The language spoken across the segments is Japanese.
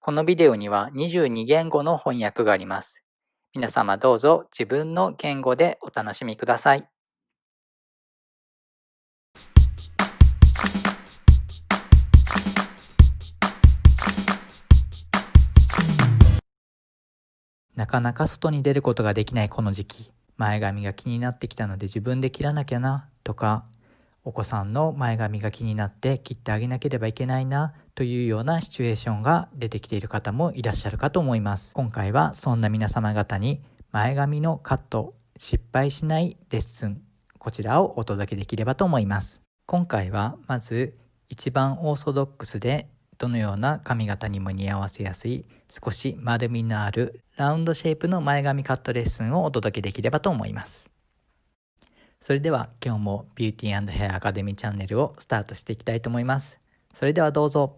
このビデオには22言語の翻訳があります。皆様どうぞ自分の言語でお楽しみください。なかなか外に出ることができないこの時期、前髪が気になってきたので自分で切らなきゃなとか、お子さんの前髪が気になって切ってあげなければいけないなというようなシチュエーションが出てきている方もいらっしゃるかと思います。今回はそんな皆様方に前髪のカット失敗しないレッスン、こちらをお届けできればと思います。今回はまず一番オーソドックスでどのような髪型にも似合わせやすい少し丸みのあるラウンドシェイプの前髪カットレッスンをお届けできればと思います。それでは今日もビューティー&ヘアアカデミーチャンネルをスタートしていきたいと思います。それではどうぞ。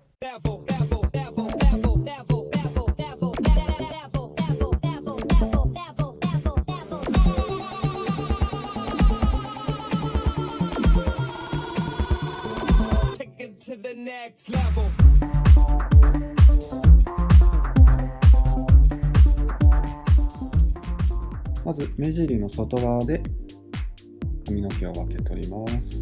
まず目尻の外側で髪の毛を分け取ります。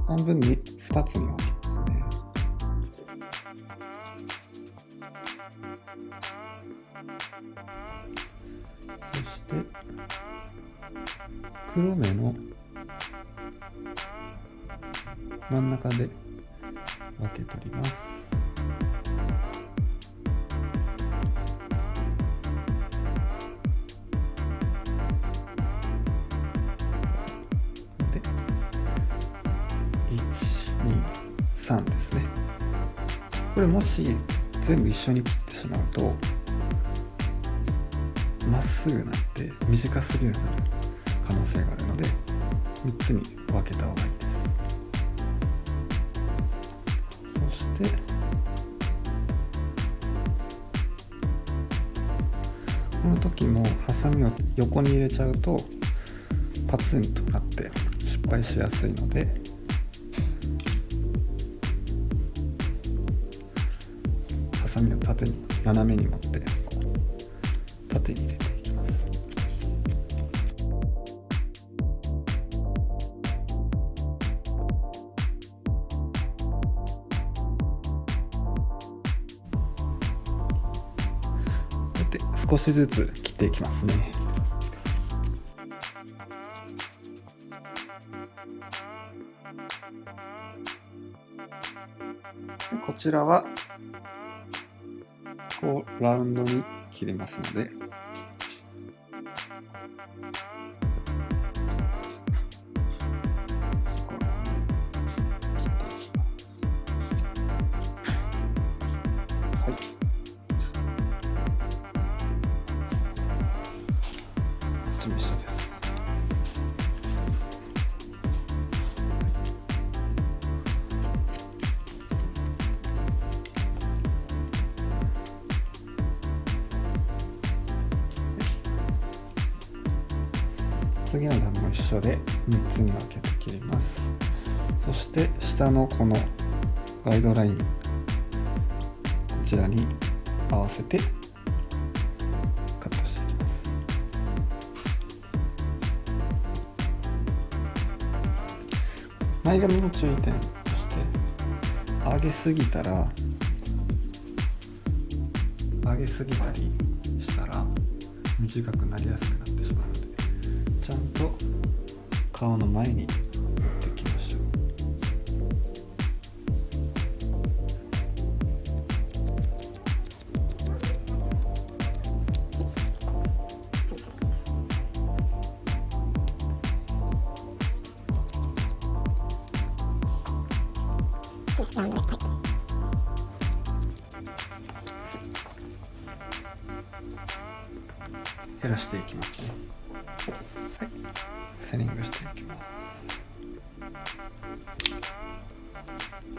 半分に2つに分けますね。そして黒目の真ん中で分け取ります。で、1、2、3ですね。これもし全部一緒に切ってしまうとまっすぐなって短すぎるようになる可能性があるので3つに分けた方がいいです。そしてこの時もハサミを横に入れちゃうとパツンとなって失敗しやすいので、ハサミを縦に斜めに持って縦に入れていきます。で少しずつ切っていきますね。こちらはこうラウンドに切れますので、一緒です。次の段も一緒で3つに分けて切ります。そして下のこのガイドライン、こちらに合わせてカットしていきます。前髪の注意点として上げすぎたりしたら短くなりやすくなってしまうので、ちゃんと顔の前に持ってきましょう。減らしていきますね。はい、セリングしていきます。セ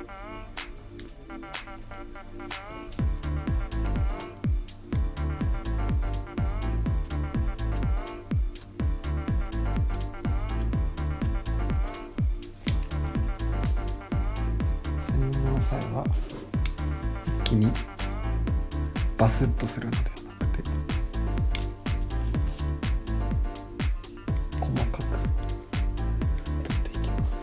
ニングの際は一気にバスッとするのではなくて、細かく取っていきます。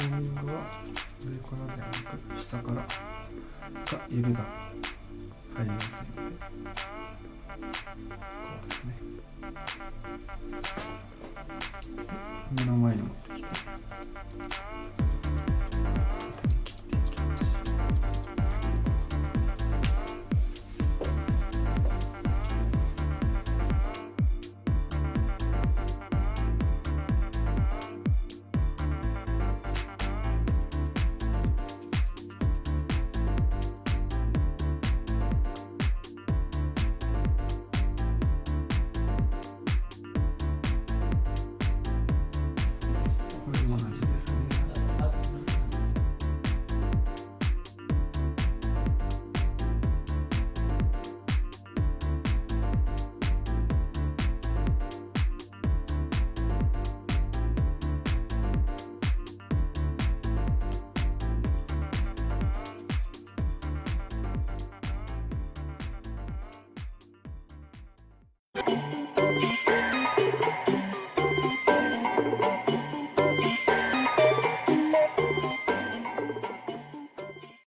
コーミングは上からではなく下からが指が入りやすいので、こうですね。目の前にも